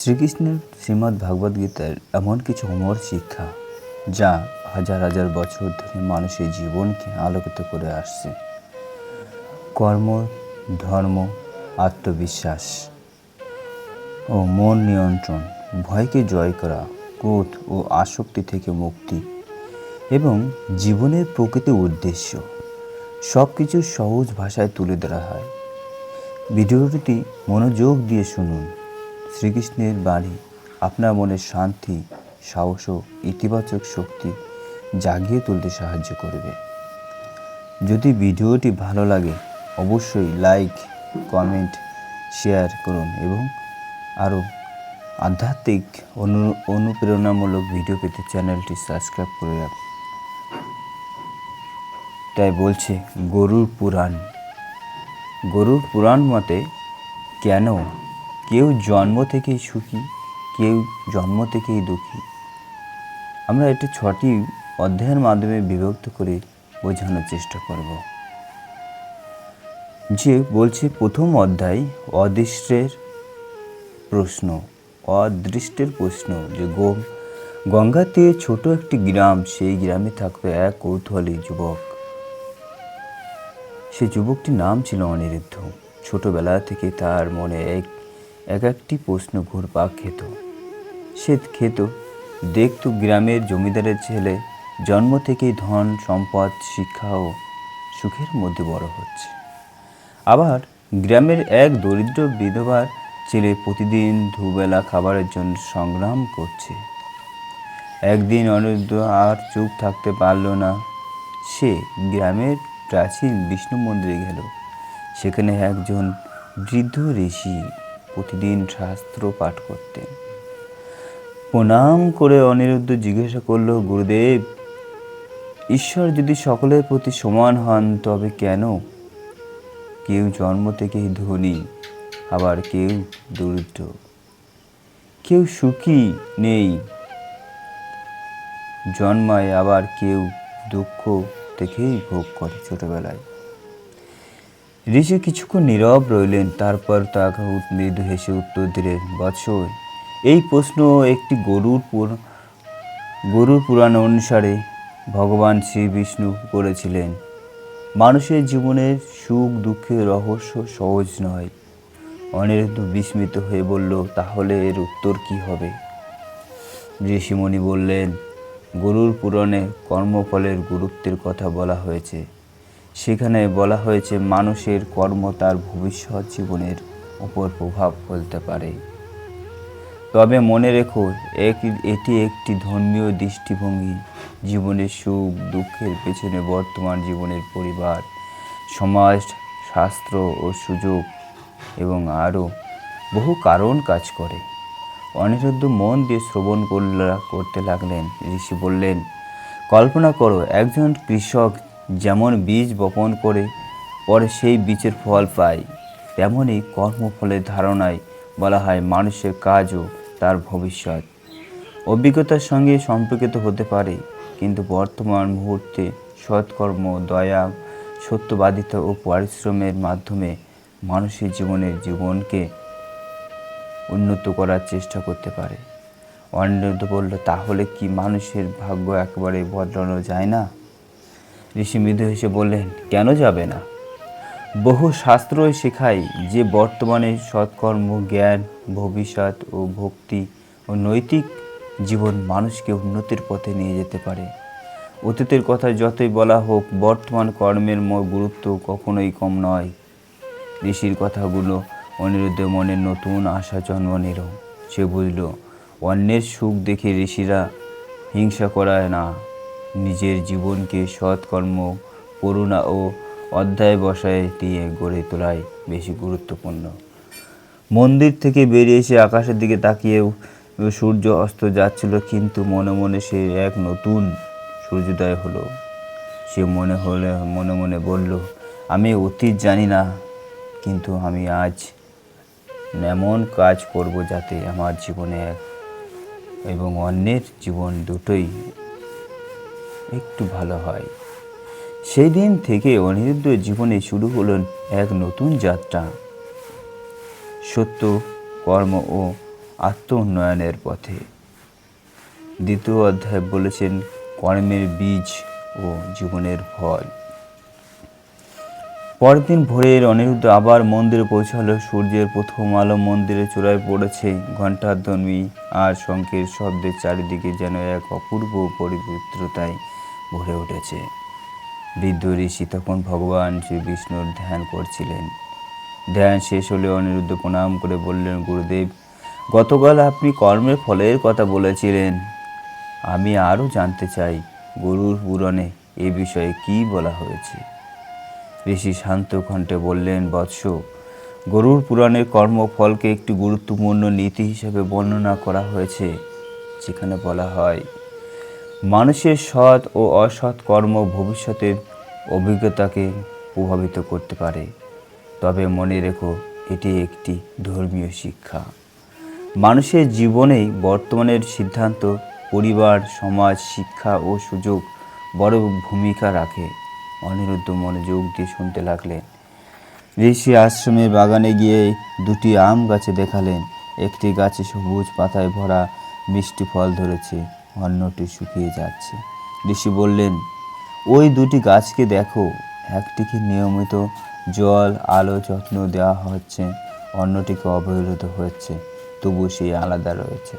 শ্রীকৃষ্ণের শ্রীমদ্ ভাগবত গীতার এমন কিছু অমর শিক্ষা যা হাজার হাজার বছর ধরে মানুষের জীবনকে আলোকিত করে আসছে। কর্ম, ধর্ম, আত্মবিশ্বাস ও মন নিয়ন্ত্রণ, ভয়কে জয় করা, ক্রোধ ও আসক্তি থেকে মুক্তি এবং জীবনের প্রকৃত উদ্দেশ্য সব কিছু সহজ ভাষায় তুলে ধরা হয়। ভিডিওটি মনোযোগ দিয়ে শুনুন। শ্রীকৃষ্ণের বাণী আপনার মনের শান্তি, সাহস ও ইতিবাচক শক্তি জাগিয়ে তুলতে সাহায্য করবে। যদি ভিডিওটি ভালো লাগে অবশ্যই লাইক, কমেন্ট, শেয়ার করুন এবং আরও আধ্যাত্মিক অনুপ্রেরণামূলক ভিডিও পেতে চ্যানেলটি সাবস্ক্রাইব করে রাখুন। তাই বলছে গরুড় পুরাণ। গরুড় পুরাণ মতে কেন কেউ জন্ম থেকেই সুখী, কেউ জন্ম থেকেই দুঃখী। আমরা এটি 6টি অধ্যায়ের মাধ্যমে বিভক্ত করে বোঝানোর চেষ্টা করব। যে বলছে প্রথম অধ্যায় অদৃষ্টের প্রশ্ন, যে গঙ্গার তীরে ছোট একটি গ্রাম, সেই গ্রামে থাকতো এক কৌতূহলী যুবক। সে যুবকটির নাম ছিল অনিরুদ্ধ। ছোটবেলা থেকে তার মনে একটি প্রশ্ন ঘুরপাক খেত। সে দেখত গ্রামের জমিদারের ছেলে জন্ম থেকেই ধন সম্পদ, শিক্ষা ও সুখের মধ্যে বড় হচ্ছে, আবার গ্রামের এক দরিদ্র বিধবার ছেলে প্রতিদিন দুবেলা খাবারের জন্য সংগ্রাম করছে। একদিন অনিরুদ্ধ আর চুপ থাকতে পারল না। সে গ্রামের প্রাচীন বিষ্ণু মন্দিরে গেল। সেখানে একজন বৃদ্ধ ঋষি প্রতিদিন শাস্ত্র পাঠ করতেন। প্রণাম করে অনিরুদ্ধ জিজ্ঞাসা করল, গুরুদেব, ঈশ্বর যদি সকলের প্রতি সমান হন তবে কেন কেউ জন্ম থেকেই ধনী, আবার কেউ দরিদ্র, কেউ সুখী নেই জন্মায়, আবার কেউ দুঃখ থেকেই ভোগ করে ছোটবেলায়? ঋষি কিছুক্ষণ নীরব রইলেন, তারপর তাকে মৃদু হেসে উত্তর দিলেন, বৎস, এই প্রশ্ন একটি গরুড় পুরাণ অনুসারে ভগবান শ্রী বিষ্ণু করেছিলেন। মানুষের জীবনের সুখ দুঃখের রহস্য সহজ নয়। অনিরুদ্ধ বিস্মিত হয়ে বলল, তাহলে এর উত্তর কি হবে? ঋষিমণি বললেন, গরুড় পুরাণে কর্মফলের গুরুত্বের কথা বলা হয়েছে। সেখানে বলা হয়েছে মানুষের কর্ম তার ভবিষ্যৎ জীবনের উপর প্রভাব ফেলতে পারে। তবে মনে রেখো, এটি একটি ধর্মীয় দৃষ্টিভঙ্গি। জীবনের সুখ দুঃখের পেছনে বর্তমান জীবনের পরিবার, সমাজ, শাস্ত্র ও সুযোগ এবং আরও বহু কারণ কাজ করে। অনিরুদ্ধ মন দিয়ে শ্রবণ করতে লাগলেন। ঋষি বললেন, কল্পনা করো, একজন কৃষক যেমন বীজ বপন করে পরে সেই বীজের ফল পায়, তেমনি কর্মফলের ধারণায় বলা হয় মানুষের কাজও তার ভবিষ্যৎ অভিজ্ঞতার সঙ্গে সম্পর্কিত হতে পারে। কিন্তু বর্তমান মুহূর্তে সৎকর্ম, দয়া, সত্যবাদিতা ও পরিশ্রমের মাধ্যমে মানুষের জীবনকে উন্নত করার চেষ্টা করতে পারে। অনিরুদ্ধ বলল, তাহলে কি মানুষের ভাগ্য একেবারে বদলানো যায় না? ঋষি মৃদু হেসে বললেন, কেন যাবে না? বহু শাস্ত্রই শেখায় যে বর্তমানে সৎকর্ম, জ্ঞান, ভবিষ্যৎ ও ভক্তি ও নৈতিক জীবন মানুষকে উন্নতির পথে নিয়ে যেতে পারে। অতীতের কথা যতই বলা হোক, বর্তমান কর্মের গুরুত্ব কখনোই কম নয়। ঋষির কথাগুলো অনিরুদ্ধের মনে নতুন আশা জন্ম নিল। সে বুঝল, অন্যের সুখ দেখে ঋষিরা হিংসা করায় না, নিজের জীবনকে সৎকর্ম, করুণা ও অধ্যাবসায় দিয়ে গড়ে তোলাই বেশি গুরুত্বপূর্ণ। মন্দির থেকে বেরিয়ে এসে আকাশের দিকে তাকিয়েও সূর্য অস্ত যাচ্ছিল, কিন্তু মনে মনে সে এক নতুন সূর্যোদয় হলো। সে মনে মনে বলল, আমি অতীত জানি না, কিন্তু আমি আজ এমন কাজ করব যাতে আমার জীবনে এবং অন্যের জীবন দুটোই একটু ভালো হয়। সেই দিন থেকে অনিরুদ্ধের জীবনে শুরু হলো এক নতুন যাত্রা। সত্য, কর্ম ও আত্ম উন্নয়নের পথে। দ্বিতীয় অধ্যায় বলেছেন কর্মের বীজ ও জীবনের ফল। পরের দিন ভোরের অনিরুদ্ধ আবার মন্দিরে পৌঁছালো। সূর্যের প্রথম আলো মন্দিরের চূড়ায় পড়েছে। ঘণ্টার ধ্বনি আর শঙ্খের শব্দের চারিদিকে যেন এক অপূর্ব পবিত্রতায় ভরে উঠেছে। বৃদ্ধ ঋষি তখন ভগবান শ্রী বিষ্ণুর ধ্যান করছিলেন। ধ্যান শেষ হলে অনিরুদ্ধ প্রণাম করে বললেন, গুরুদেব, গতকাল আপনি কর্মের ফলের কথা বলেছিলেন। আমি আরও জানতে চাই, গরুড় পুরাণে এ বিষয়ে কী বলা হয়েছে? ঋষি শান্ত কণ্ঠে বললেন, বৎস, গরুড় পুরাণের কর্মফলকে একটি গুরুত্বপূর্ণ নীতি হিসেবে বর্ণনা করা হয়েছে, যেখানে বলা হয় মানুষের সৎ ও অসৎ কর্ম ভবিষ্যতের অভিজ্ঞতাকে প্রভাবিত করতে পারে। তবে মনে রেখো, এটি একটি ধর্মীয় শিক্ষা। মানুষের জীবনেই বর্তমানের সিদ্ধান্ত, পরিবার, সমাজ, শিক্ষা ও সুযোগ বড় ভূমিকা রাখে। অনিরুদ্ধ মনোযোগ দিয়ে শুনতে লাগলেন। ঋষি আশ্রমের বাগানে গিয়ে দুটি আম গাছে দেখালেন। একটি গাছে সবুজ পাতায় ভরা মিষ্টি ফল ধরেছে, অন্যটি শুকিয়ে যাচ্ছে। ঋষি বললেন, ওই দুটি গাছকে দেখো, একটিকে নিয়মিত জল, আলো, যত্ন দেওয়া হচ্ছে, অন্যটিকে অবহেলিত হচ্ছে, তবু সেই আলাদা রয়েছে।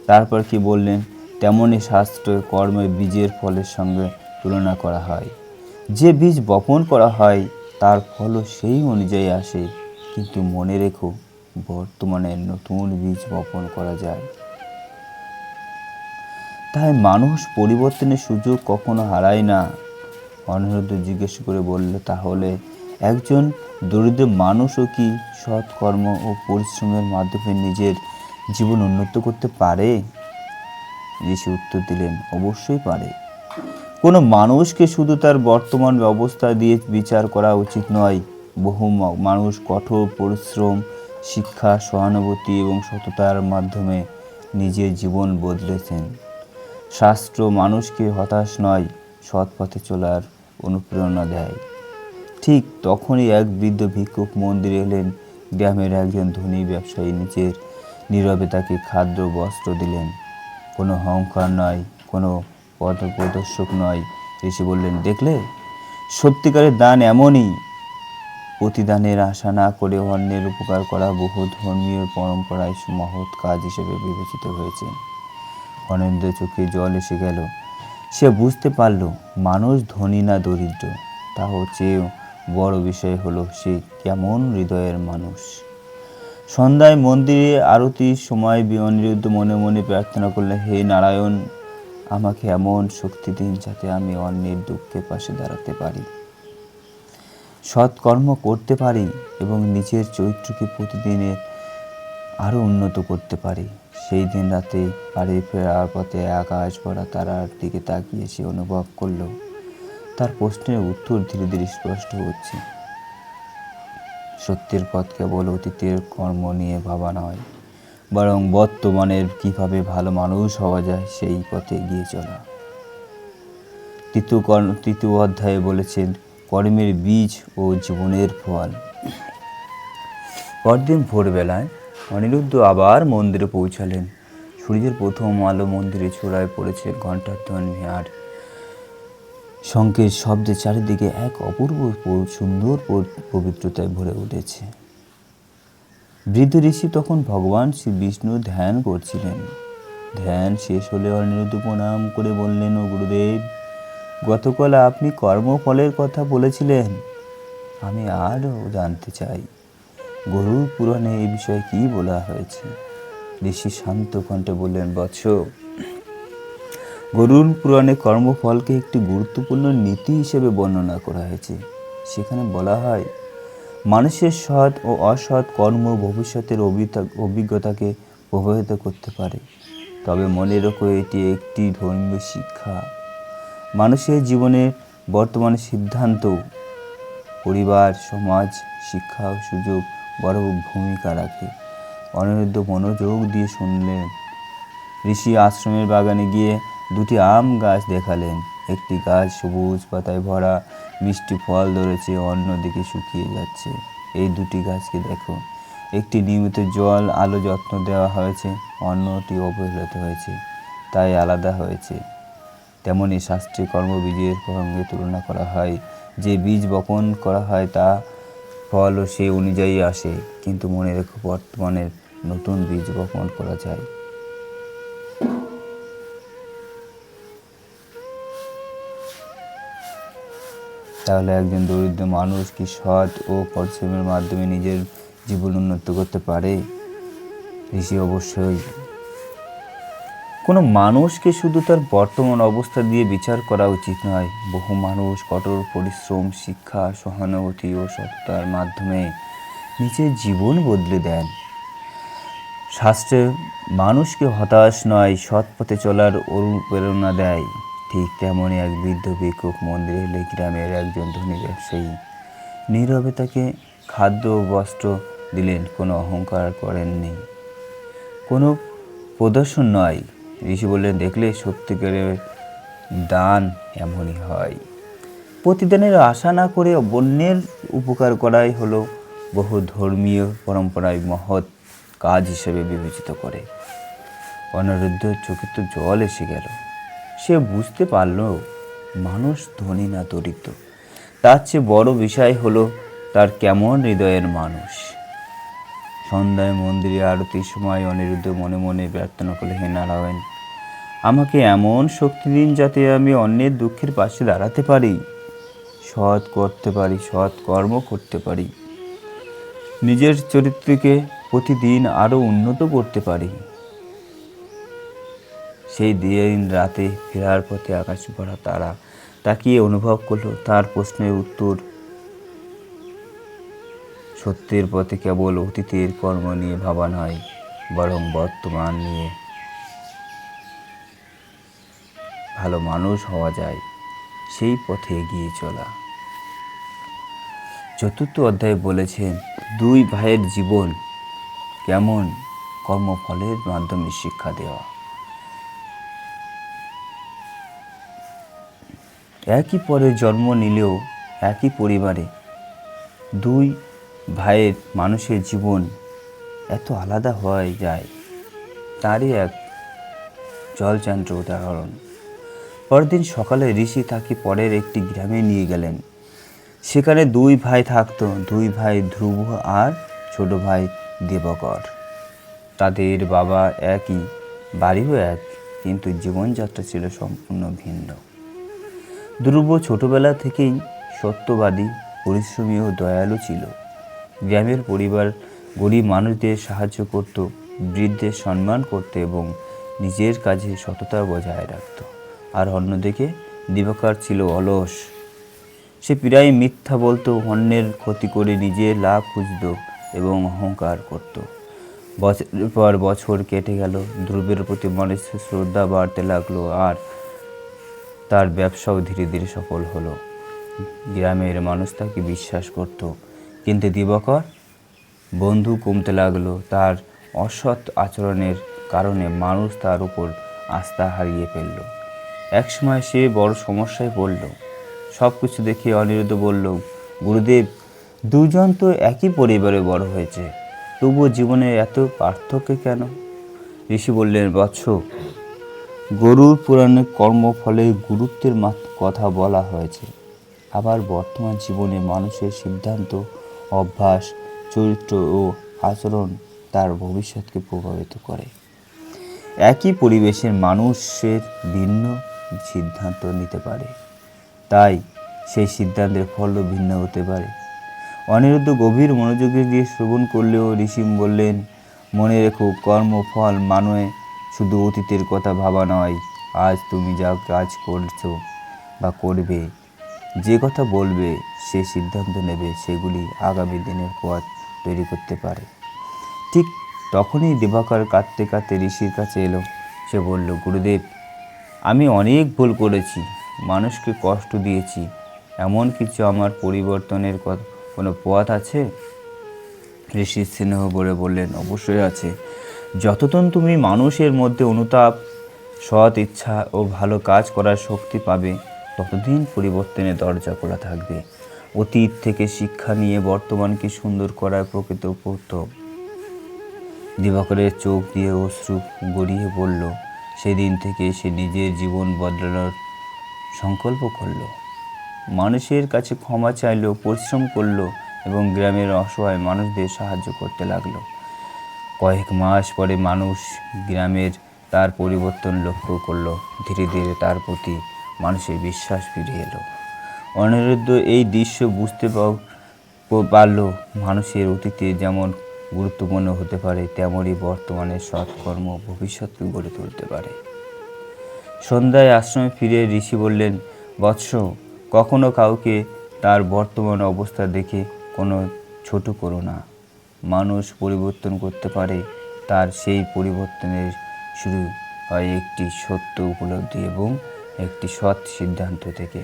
তারপর কি বললেন, তেমনই শাস্ত্রে কর্মের বীজের ফলের সঙ্গে তুলনা করা হয়। যে বীজ বপন করা হয় তার ফলও সেই অনুযায়ী আসে, কিন্তু মনে রেখো, বর্তমানে নতুন বীজ বপন করা যায়। তাই মানুষ পরিবর্তনের সুযোগ কখনো হারায় না। অনিরুদ্ধ জিজ্ঞেস করে বলল, তাহলে একজন দরিদ্র মানুষও কি সৎকর্ম ও পরিশ্রমের মাধ্যমে নিজের জীবন উন্নত করতে পারে? ঋষি উত্তর দিলেন, অবশ্যই পারে। কোনো মানুষকে শুধু তার বর্তমান অবস্থা দিয়ে বিচার করা উচিত নয়। বহু মানুষ কঠোর পরিশ্রম, শিক্ষা, সহানুভূতি এবং সততার মাধ্যমে নিজের জীবন বদলেছেন। শাস্ত্র মানুষকে হতাশ নয়, সৎ পথে চলার অনুপ্রেরণা দেয়। ঠিক তখনই এক বৃদ্ধ ভিক্ষুক মন্দিরে এলেন। গ্রামের একজন ধনী ব্যবসায়ী নিজের নীরবে তাকে খাদ্য, বস্ত্র দিলেন। কোনো অহংকার নয়, কোনো পথপ্রদর্শক নয়। ঋষি বললেন, দেখলে, সত্যিকারের দান এমনই। প্রতিদানের আশা না করে অন্যের উপকার করা বহু ধর্মীয় পরম্পরায় মহৎ কাজ হিসেবে বিবেচিত হয়েছে। অনিরুদ্ধের চোখে জল এসে গেল। সে বুঝতে পারল, মানুষ ধনী না দরিদ্র, তাও চেয়েও বড় বিষয় হলো সে কেমন হৃদয়ের মানুষ। সন্ধ্যায় মন্দিরে আরতির সময় অনিরুদ্ধ মনে মনে প্রার্থনা করলেন, হে নারায়ণ, আমাকে এমন শক্তি দিন যাতে আমি অন্যের দুঃখের পাশে দাঁড়াতে পারি, সৎকর্ম করতে পারি এবং নিজের চরিত্রকে প্রতিদিনের আরও উন্নত করতে পারি। সেই দিন রাতে বাড়ি ফেরার পথে আকাশ ভরা তারার দিকে তাকিয়ে সে অনুভব করল তার প্রশ্নের উত্তর ধীরে ধীরে স্পষ্ট হচ্ছে। সত্যের পথ কেবল অতীতের কর্ম নিয়ে ভাবা নয়, বরং বর্তমানের কিভাবে ভালো মানুষ হওয়া যায় সেই পথে এগিয়ে চলা। তৃতীয় অধ্যায়ে বলেছেন কর্মের বীজ ও জীবনের ফল। পরদিন ভোরবেলায় অনিরুদ্ধ আবার মন্দিরে পৌঁছালেন। সূর্যের প্রথম আলো মন্দিরে চূড়ায় পড়েছে। ঘণ্টার ধ্বনি আর শঙ্খের শব্দে চারিদিকে এক অপূর্ব সুন্দর পবিত্রতায় ভরে উঠেছে। বৃদ্ধ ঋষি তখন ভগবান শ্রী বিষ্ণু ধ্যান করছিলেন। ধ্যান শেষ হলে অনিরুদ্ধ প্রণাম করে বললেন, ও গুরুদেব, গতকাল আপনি কর্মফলের কথা বলেছিলেন। আমি আরও জানতে চাই, গরুড় পুরাণে এই বিষয়ে কি বলা হয়েছে? ঋষি শান্ত কণ্ঠে বললেন, বৎস, গরুড় পুরাণে কর্মফলকে একটি গুরুত্বপূর্ণ নীতি হিসেবে বর্ণনা করা হয়েছে। সেখানে বলা হয় মানুষের সৎ ও অসৎ কর্ম ভবিষ্যতের অভিজ্ঞতাকে প্রভাবিত করতে পারে। তবে মনে রেখো, এটি একটি ধর্মীয় শিক্ষা। মানুষের জীবনের বর্তমান সিদ্ধান্ত, পরিবার, সমাজ, শিক্ষা ও সুযোগ বড় ভূমিকা রাখে। অনিরুদ্ধ মনোযোগ দিয়ে শুনলেন। ঋষি আশ্রমের বাগানে গিয়ে দুটি আম গাছ দেখালেন। একটি গাছ সবুজ পাতায় ভরা, মিষ্টি ফল ধরেছে, অন্যদিকে শুকিয়ে যাচ্ছে। এই দুটি গাছকে দেখো, একটি নিয়মিত জল আলো যত্ন দেওয়া হয়েছে, অন্যটি অবহেলিত হয়েছে, তাই আলাদা হয়েছে। তেমনি শাস্ত্রে কর্মবীজের সঙ্গে তুলনা করা হয়। যে বীজ বপন করা হয় তা ফলও সে অনুযায়ী আসে, কিন্তু মনে রেখো বর্তমানের নতুন বীজ বপন করা যায়। তাহলে একজন দরিদ্র মানুষ কি সৎ ও পরিশ্রমের মাধ্যমে নিজের জীবন উন্নত করতে পারে? ঋষি অবশ্যই। কোনো মানুষকে শুধু তার বর্তমান অবস্থা দিয়ে বিচার করা উচিত নয়। বহু মানুষ কঠোর পরিশ্রম, শিক্ষা, সহানুভূতি ও সততার মাধ্যমে নিজের জীবন বদলে দেন। শাস্ত্রে মানুষকে হতাশ নয়, সৎ পথে চলার অনুপ্রেরণা দেয়। ঠিক তেমনই এক বৃদ্ধ ভিক্ষুক মন্দিরে এলে গ্রামের একজন ধনী ব্যবসায়ী নীরবে তাকে খাদ্য ও বস্ত্র দিলেন, কোনো অহংকার করেননি, কোনো প্রদর্শন নয়। ঋষি বললেন, দেখলে সত্যিকারের দান এমনই হয়। প্রতিদানের আশা না করে অন্যের উপকার করাই হলো বহু ধর্মীয় পরম্পরায় মহৎ কাজ হিসেবে বিবেচিত করে। অনিরুদ্ধের চোখে তো জল এসে গেল। সে বুঝতে পারল মানুষ ধনী না দরিদ্র, তার চেয়ে বড় বিষয় হলো তার কেমন হৃদয়ের মানুষ। সন্ধ্যায় মন্দিরে আরতির সময় অনিরুদ্ধ মনে মনে প্রার্থনা করলে, হে নারায়ণ, আমাকে এমন শক্তি দিন যাতে আমি অন্যের দুঃখের পাশে দাঁড়াতে পারি, সৎ করতে পারি, সৎ কর্ম করতে পারি, নিজের চরিত্রকে প্রতিদিন আরও উন্নত করতে পারি। সেই দিন রাতে ফেরার পথে আকাশে ভরা তারা তাকিয়ে অনুভব করলো তার প্রশ্নের উত্তর সত্যের পথে কেবল অতীতের কর্ম নিয়ে ভাবা নয়, বরং বর্তমান নিয়ে ভালো মানুষ হওয়া যায়, সেই পথে এগিয়ে চলা। চতুর্থ অধ্যায়ে বলেছেন দুই ভাইয়ের জীবন কেমন, কর্মফলের মাধ্যমে শিক্ষা দেওয়া। একই পরে জন্ম নিলেও একই পরিবারে দুই ভাইয়ের মানুষের জীবন এত আলাদা হয়ে যায়, তারই এক জলচান্দ্র উদাহরণ। পরদিন সকালে ঋষি তাকে পরের একটি গ্রামে নিয়ে গেলেন। সেখানে দুই ভাই থাকতো, দুই ভাই ধ্রুব আর ছোট ভাই দেবকর। তাদের বাবা একই, বাড়িও এক, কিন্তু জীবনযাত্রা ছিল সম্পূর্ণ ভিন্ন। ধ্রুব ছোটবেলা থেকেই সত্যবাদী, পরিশ্রমী ও দয়ালু ছিল। গ্রামের পরিবার গরিব মানুষদের সাহায্য করত, বৃদ্ধদের সম্মান করত এবং নিজের কাজে সততা বজায় রাখত। আর অন্যদিকে দিবাকর ছিল অলস। সে প্রায় মিথ্যা বলতো, অন্যের ক্ষতি করে নিজের লাভ খুঁজত এবং অহংকার করত। বছরের পর বছর কেটে গেল, ধ্রুবের প্রতি মানুষের শ্রদ্ধা বাড়তে লাগলো আর তার ব্যবসাও ধীরে ধীরে সফল হলো। গ্রামের মানুষ তাকে বিশ্বাস করত, কিন্তু দিবাকর বন্ধু কমতে লাগলো। তার অসৎ আচরণের কারণে মানুষ তার উপর আস্থা হারিয়ে ফেলল। একসময় সে বড় সমস্যায় পড়ল। সব কিছু দেখে অনিরুদ্ধ বলল, গুরুদেব, দুজন তো একই পরিবারে বড় হয়েছে, তবুও জীবনে এত পার্থক্য কেন? ঋষি বললেন, বৎস, গরুড় পুরাণে কর্মফলের গুরুত্বের কথা বলা হয়েছে। আবার বর্তমান জীবনে মানুষের সিদ্ধান্ত, অভ্যাস, চরিত্র ও আচরণ তার ভবিষ্যৎকে প্রভাবিত করে। একই পরিবেশের মানুষের ভিন্ন সিদ্ধান্ত নিতে পারে, তাই সেই সিদ্ধান্তের ফলও ভিন্ন হতে পারে। অনিরুদ্ধ গভীর মনোযোগে দিয়ে শ্রবণ করলেও ঋষি বললেন, মনে রেখো, কর্মফল মানে শুধু অতীতের কথা ভাবা নয়। আজ তুমি যা কাজ করছো বা করবে, যে কথা বলবে, সে সিদ্ধান্ত নেবে, সেগুলি আগামী দিনের পথ তৈরি করতে পারে। ঠিক তখনই দিবাকর কাঁদতে কাঁদতে ঋষির কাছে এলো। সে বলল, গুরুদেব, আমি অনেক ভুল করেছি, মানুষকে কষ্ট দিয়েছি। এমন কিছু আমার পরিবর্তনের কোনো পথ আছে? ঋষি স্নেহ ভরে বললেন, অবশ্যই আছে। যতক্ষণ তুমি মানুষের মধ্যে অনুতাপ, সৎ ইচ্ছা ও ভালো কাজ করার শক্তি পাবে, ততদিন পরিবর্তনের দরজা খোলা থাকবে। অতীত থেকে শিক্ষা নিয়ে বর্তমানকে সুন্দর করার প্রকৃত পথ দিবাকরের চোখ দিয়ে অশ্রু গড়িয়ে পড়ল। সেদিন থেকে সে নিজের জীবন বদলানোর সংকল্প করল। মানুষের কাছে ক্ষমা চাইল, পরিশ্রম করল এবং গ্রামের অসহায় মানুষদের সাহায্য করতে লাগলো। কয়েক মাস পরে মানুষ গ্রামের তার পরিবর্তন লক্ষ্য করল। ধীরে ধীরে তার প্রতি মানুষের বিশ্বাস ফিরে এলো। অনিরুদ্ধ এই দৃশ্য বুঝতে পারল মানুষের অতীতে যেমন গুরুত্বপূর্ণ হতে পারে, তেমনই বর্তমানে সৎকর্ম ভবিষ্যৎকে গড়ে তুলতে পারে। সন্ধ্যায় আশ্রমে ফিরে ঋষি বললেন, বৎস, কখনো কাউকে তার বর্তমান অবস্থা দেখে কোনো ছোট করো না। মানুষ পরিবর্তন করতে পারে, তার সেই পরিবর্তনের শুরু হয় একটি সত্য উপলব্ধি এবং একটি সৎ সিদ্ধান্ত থেকে।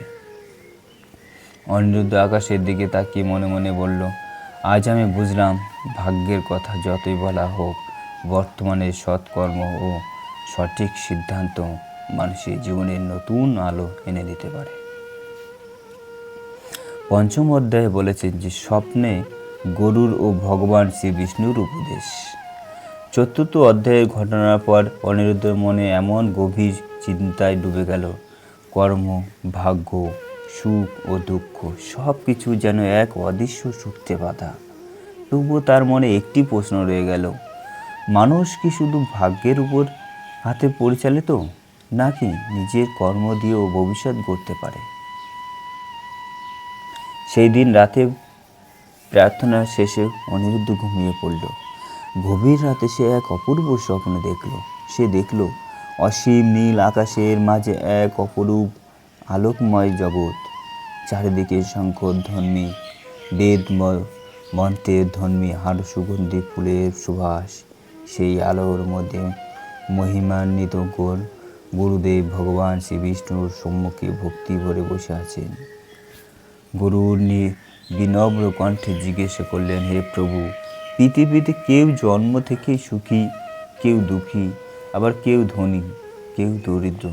অনিরুদ্ধ আকাশের দিকে তাকিয়ে মনে মনে বলল, আজ আমি বুঝলাম ভাগ্যের কথা যতই বলা হোক, বর্তমানে সৎকর্ম ও সঠিক সিদ্ধান্ত মানুষের জীবনের নতুন আলো এনে দিতে পারে। পঞ্চম অধ্যায়ে বলেছেন যে স্বপ্নে গরুর ও ভগবান শ্রী বিষ্ণুর উপদেশ। চতুর্থ অধ্যায়ের ঘটনার পর অনিরুদ্ধের মনে এমন গভীর চিন্তায় ডুবে গেল, কর্ম, ভাগ্য, সুখ ও দুঃখ সব কিছু যেন এক অদৃশ্য সূত্রে বাঁধা। তবুও তার মনে একটি প্রশ্ন রয়ে গেল, মানুষ কি শুধু ভাগ্যের উপর হাতে পরিচালিত, নাকি নিজের কর্ম দিয়েও ভবিষ্যৎ গড়তে পারে? সেই দিন রাতে প্রার্থনা শেষে অনিরুদ্ধ ঘুমিয়ে পড়ল। গভীর রাতে সে এক অপূর্ব স্বপ্ন দেখল। সে দেখল অসীম নীল আকাশের মাঝে এক অপরূপ আলোকময় জগৎ। চারিদিকে শঙ্খধ্বনি, বেদ মন্ত্রের ধ্বনি আর সুগন্ধি ফুলের সুবাস। সেই আলোর মধ্যে মহিমান্বিত গুরুদেব ভগবান শ্রী বিষ্ণুর সম্মুখে ভক্তি ভরে বসে আছেন। গুরুর বিনম্র কণ্ঠে জিজ্ঞাসা করলেন, হে প্রভু, পৃথিবীতে কেউ জন্ম থেকে সুখী, কেউ দুঃখী, আবার কেউ ধনী, কেউ দরিদ্র,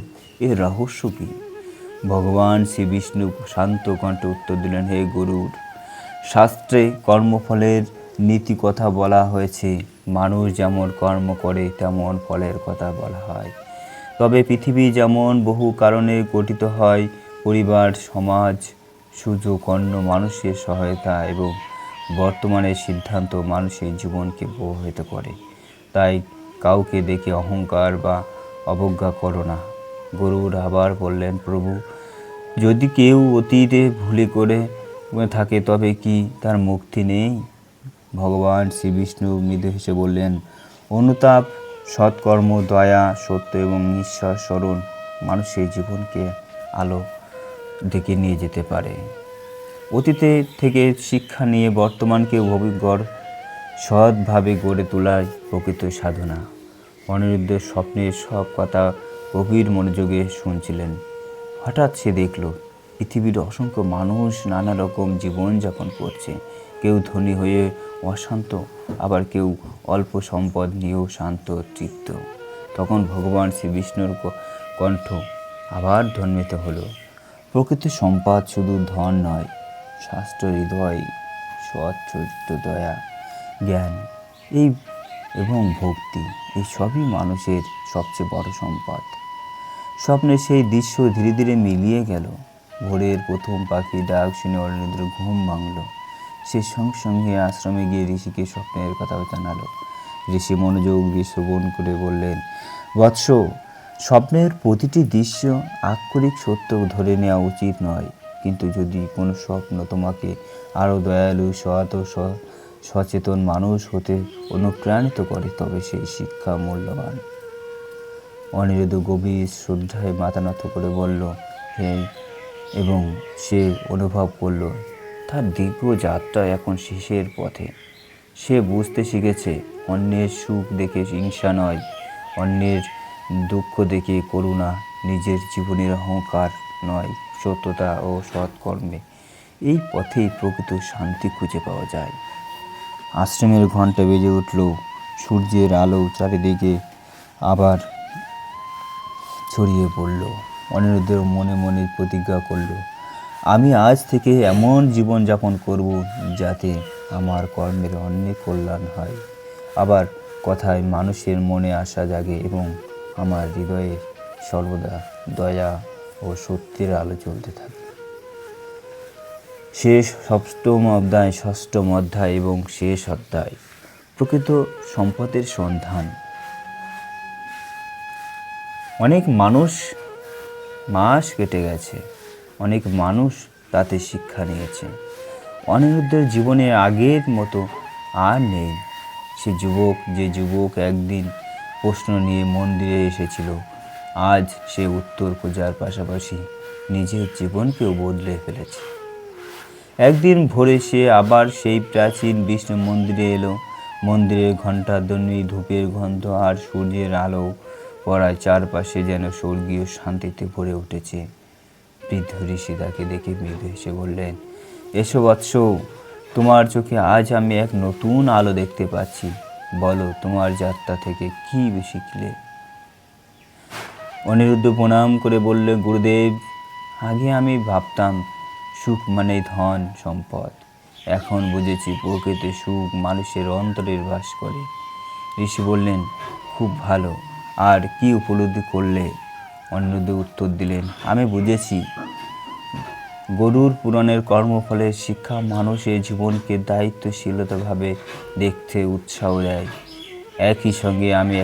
এর রহস্য কী? ভগবান শ্রী বিষ্ণু শান্ত কণ্ঠে উত্তর দিলেন, হে গরুর, শাস্ত্রে কর্মফলের নীতি কথা বলা হয়েছে। মানুষ যেমন কর্ম করে তেমন ফলের কথা বলা হয়। তবে পৃথিবী যেমন বহু কারণে গঠিত হয়, পরিবার, সমাজ, সুযোগ, অন্য মানুষের সহায়তা এবং বর্তমানের সিদ্ধান্ত মানুষের জীবনকে প্রভাবিত করে। তাই কাউকে দেখে অহংকার বা অবজ্ঞা করো না। গরুর আবার বললেন, প্রভু, যদি কেউ অতীতে ভুলে করে থাকে তবে কি তার মুক্তি নেই? ভগবান শ্রী বিষ্ণু মৃদু হেসে বললেন, অনুতাপ, সৎকর্ম, দয়া, সত্য এবং ঈশ্বর স্মরণ মানুষের জীবনকে আলো দিকে নিয়ে যেতে পারে। অতীতে থেকে শিক্ষা নিয়ে বর্তমানকে সৎভাবে গড়ে তোলাই প্রকৃত সাধনা। অনিরুদ্ধের স্বপ্নের সব কথা গভীর মনোযোগে শুনছিলেন। হঠাৎ সে দেখল পৃথিবীর অসংখ্য মানুষ নানা রকম জীবনযাপন করছে। কেউ ধনী হয়ে অশান্ত, আবার কেউ অল্প সম্পদ নিয়েও শান্ত তৃপ্ত। তখন ভগবান শ্রী বিষ্ণুর কণ্ঠ আবার ধ্বনিত হলো, প্রকৃত সম্পদ শুধু ধন নয়, শাস্ত্র, হৃদয়, সৎ চরিত্র, দয়া, জ্ঞান এবং ভক্তি, এই সবই মানুষের সবচেয়ে বড় সম্পদ। স্বপ্নে সেই দৃশ্য ধীরে ধীরে মিলিয়ে গেল। ভোরের প্রথম পাখি ডাক শুনে অনিরুদ্ধের ঘুম ভাঙল। সে সঙ্গে সঙ্গে আশ্রমে গিয়ে ঋষিকে স্বপ্নের কথা জানালো। ঋষি মনোযোগ দিয়ে শ্রবণ করে বললেন, বৎস, স্বপ্নের প্রতিটি দৃশ্য আক্ষরিক সত্য ধরে নেওয়া উচিত নয়, কিন্তু যদি কোনো স্বপ্ন তোমাকে আরও দয়ালু, সৎ ও সচেতন মানুষ হতে অনুপ্রাণিত করে, তবে সেই শিক্ষা মূল্যবান। অনিরুদ্ধ গভীর শ্রদ্ধায় মাথা নত করে বলল, এবং সে অনুভব করল তার দীর্ঘ যাত্রা এখন শেষের পথে। সে বুঝতে শিখেছে, অন্যের সুখ দেখে হিংসা নয়, অন্যের দুঃখ দেখে করুণা, নিজের জীবনের অহংকার নয়, সত্যতা ও সৎকর্মে এই পথেই প্রকৃত শান্তি খুঁজে পাওয়া যায়। আশ্রমের ঘণ্টা বেজে উঠল। সূর্যের আলো চারিদিকে আবার ছড়িয়ে পড়ল। অনিরুদ্ধের মনে মনে প্রতিজ্ঞা করল, আমি আজ থেকে এমন জীবনযাপন করব যাতে আমার কর্মের অনেক কল্যাণ হয়, আবার কথায় মানুষের মনে আশা জাগে এবং আমার হৃদয়ে সর্বদা দয়া ও সত্যের আলো জ্বলতে থাকে। ষষ্ঠম অধ্যায় এবং শেষ অধ্যায় প্রকৃত সম্পদের সন্ধান। অনেক মাস কেটে গেছে, অনেক মানুষ তাতে শিক্ষা নিয়েছে। অনিরুদ্ধের জীবনে আগের মতো আর নেই। যে যুবক একদিন প্রশ্ন নিয়ে মন্দিরে এসেছিল, আজ সে উত্তর খোঁজার পাশাপাশি নিজের জীবনকেও বদলে ফেলেছে। একদিন ভোরে সে আবার সেই প্রাচীন বিষ্ণু মন্দিরে এলো। মন্দিরের ঘণ্টাধ্বনি, ধূপের গন্ধ আর সূর্যের আলো পড়ায় চারপাশে যেন স্বর্গীয় শান্তিতে ভরে উঠেছে। বৃদ্ধ ঋষি তাকে দেখে মৃদু হেসে বললেন, এসো বৎস, তোমার চোখে আজ আমি এক নতুন আলো দেখতে পাচ্ছি। বলো, তোমার যাত্রা থেকে কি শিখলে? অনিরুদ্ধ প্রণাম করে বললে, গুরুদেব, আগে আমি ভাবতাম সুখ মানে ধন সম্পদ। এখন বুঝেছি প্রকৃত সুখ মানুষের অন্তরের বাস করে। ঋষি বললেন, খুব ভালো, আর কি উপলব্ধি করলে? অনিরুদ্ধ উত্তর দিলেন, আমি বুঝেছি গরুর পুরাণের কর্মফলের শিক্ষা মানুষের জীবনকে দায়িত্বশীলতাভাবে দেখতে উৎসাহ দেয়। একই সঙ্গে আমি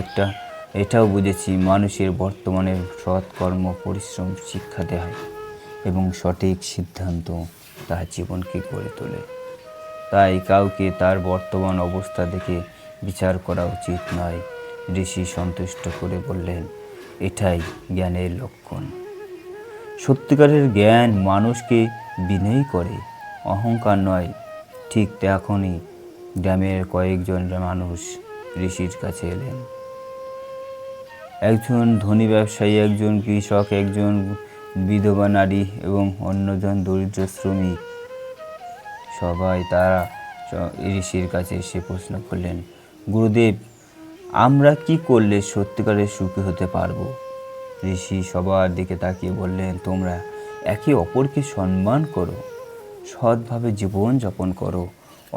এটাও বুঝেছি মানুষের বর্তমানের সৎকর্ম, পরিশ্রম শিক্ষা দেয় এবং সঠিক সিদ্ধান্ত তার জীবনকে গড়ে তোলে। তাই কাউকে তার বর্তমান অবস্থা দেখে বিচার করা উচিত নয়। ঋষি সন্তুষ্ট করে বললেন, এটাই জ্ঞানের লক্ষণ। সত্যিকারের জ্ঞান মানুষকে বিনয়ী করে, অহংকার নয়। ঠিক তখনই গ্রামের কয়েকজন মানুষ ঋষির কাছে এলেন। একজন ধনী ব্যবসায়ী, একজন কৃষক, একজন বিধবা নারী এবং অন্যজন দরিদ্র শ্রমিক। সবাই তারা ঋষির কাছে এসে প্রশ্ন করলেন, গুরুদেব, আমরা কি করলে সত্যিকারের সুখী হতে পারবো? ঋষি সবার দিকে তাকিয়ে বললেন, তোমরা একে অপরকে সম্মান করো, সৎভাবে জীবন যাপন করো,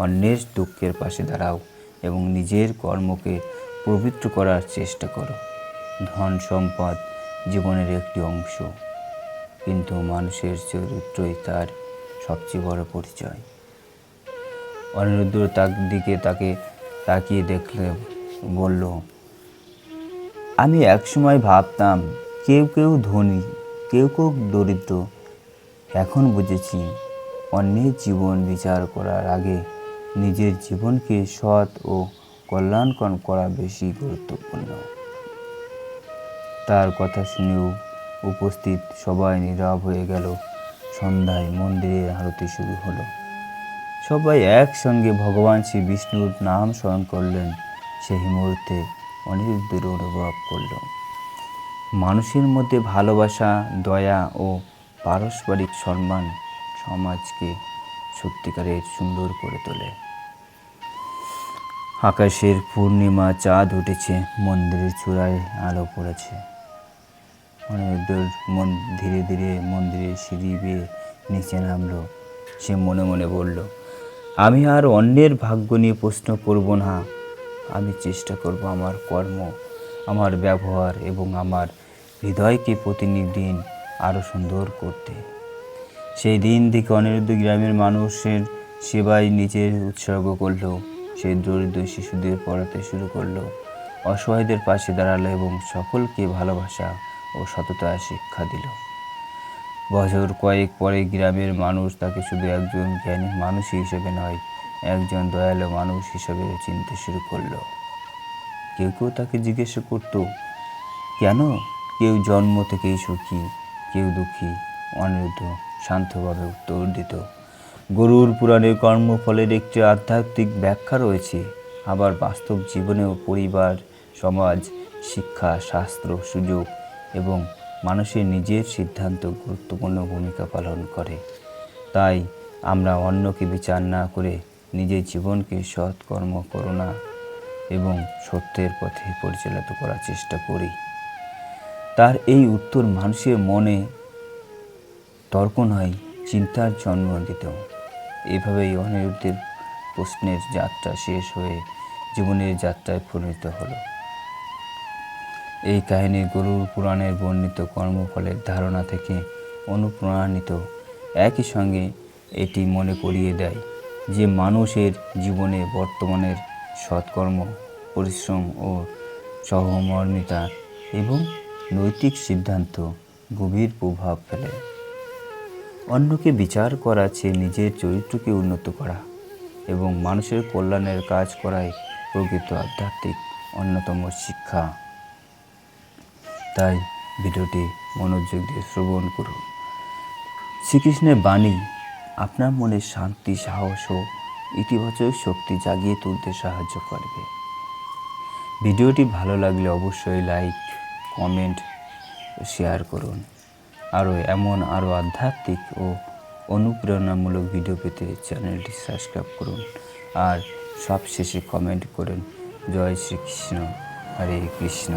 অন্যের দুঃখের পাশে দাঁড়াও এবং নিজের কর্মকে পবিত্র করার চেষ্টা করো। ধন সম্পদ জীবনের একটি অংশ, কিন্তু মানুষের চরিত্রই তার সবচেয়ে বড় পরিচয়। অনিরুদ্ধ তাকে তাকিয়ে দেখলে বলল, আমি একসময় ভাবতাম কেউ কেউ ধনী, কেউ কেউ দরিদ্র। এখন বুঝেছি অন্যের জীবন বিচার করার আগে নিজের জীবনকে সৎ ও কল্যাণকর করা বেশি গুরুত্বপূর্ণ। তার কথা শুনেও উপস্থিত সবাই নীরব হয়ে গেল। সন্ধ্যায় মন্দিরের আরতি শুরু হলো। সবাই একসঙ্গে ভগবান শ্রী বিষ্ণুর নাম স্মরণ করলেন। সেই মুহূর্তে অনিরুদ্ধের অনুভব করল, মানুষের মধ্যে ভালোবাসা, দয়া ও পারস্পরিক সম্মান সমাজকে সত্যিকারের সুন্দর করে তোলে। আকাশের পূর্ণিমা চাঁদ উঠেছে, মন্দিরের চূড়ায় আলো পড়েছে। অনিরুদ্ধর ধীরে ধীরে মন্দিরের সিঁড়ি বেয়ে নিচে নামলো। সে মনে মনে বলল, আমি আর অন্যের ভাগ্য নিয়ে প্রশ্ন করব না। আমি চেষ্টা করব আমার কর্ম, আমার ব্যবহার এবং আমার হৃদয়কে প্রতিদিন আরও সুন্দর করতে। সেই দিন থেকে অনিরুদ্ধ গ্রামের মানুষের সেবায় নিজের উৎসর্গ করল। সে দরিদ্র শিশুদের পড়াতে শুরু করলো, অসহায়দের পাশে দাঁড়ালো এবং সকলকে ভালোবাসা ও সততার শিক্ষা দিল। বছর কয়েক পরে গ্রামের মানুষ তাকে শুধু একজন জ্ঞানী মানুষ হিসেবে নয়, একজন দয়ালু মানুষ হিসেবে চিনতে শুরু করলো। কেউ কেউ তাকে জিজ্ঞেস করতো কেন? কেউ জন্ম থেকেই সুখী, কেউ দুঃখী। অনিরুদ্ধ শান্তভাবে উত্তর দিত, গরুর পুরাণের কর্মফলের একটি আধ্যাত্মিক ব্যাখ্যা রয়েছে। আবার বাস্তব জীবনেও পরিবার, সমাজ, শিক্ষা, শাস্ত্র, সুযোগ এবং মানুষের নিজের সিদ্ধান্ত গুরুত্বপূর্ণ ভূমিকা পালন করে। তাই আমরা অন্যকে বিচার না করে নিজের জীবনকে সৎকর্ম, করুণা এবং সত্যের পথে পরিচালিত করার চেষ্টা করি। তার এই উত্তর মানুষের মনে তর্ক নয়, চিন্তার জন্ম দিত। এভাবেই অনিরুদ্ধের প্রশ্নের যাত্রা শেষ হয়ে জীবনের যাত্রায় পরিণত হলো। এই কাহিনী গরুড় পুরাণের বর্ণিত কর্মফলের ধারণা থেকে অনুপ্রাণিত। একই সঙ্গে এটি মনে করিয়ে দেয় যে মানুষের জীবনে বর্তমানের সৎকর্ম, পরিশ্রম ও সহমর্মিতা এবং নৈতিক সিদ্ধান্ত গভীর প্রভাব ফেলে। অন্যকে বিচার করা চেয়ে নিজের চরিত্রকে উন্নত করা এবং মানুষের কল্যাণের কাজ করাই প্রকৃত আধ্যাত্মিক অন্যতম শিক্ষা। তাই ভিডিওটি মনোযোগ দিয়ে শ্রবণ করুন। শ্রীকৃষ্ণের বাণী আপনার মনে শান্তি, সাহস ও ইতিবাচক শক্তি জাগিয়ে তুলতে সাহায্য করবে। ভিডিওটি ভালো লাগলে অবশ্যই লাইক, কমেন্ট, শেয়ার করুন। আরও আধ্যাত্মিক ও অনুপ্রেরণামূলক ভিডিও পেতে চ্যানেলটি সাবস্ক্রাইব করুন। আর সবশেষে কমেন্ট করুন, জয় শ্রীকৃষ্ণ, হরে কৃষ্ণ।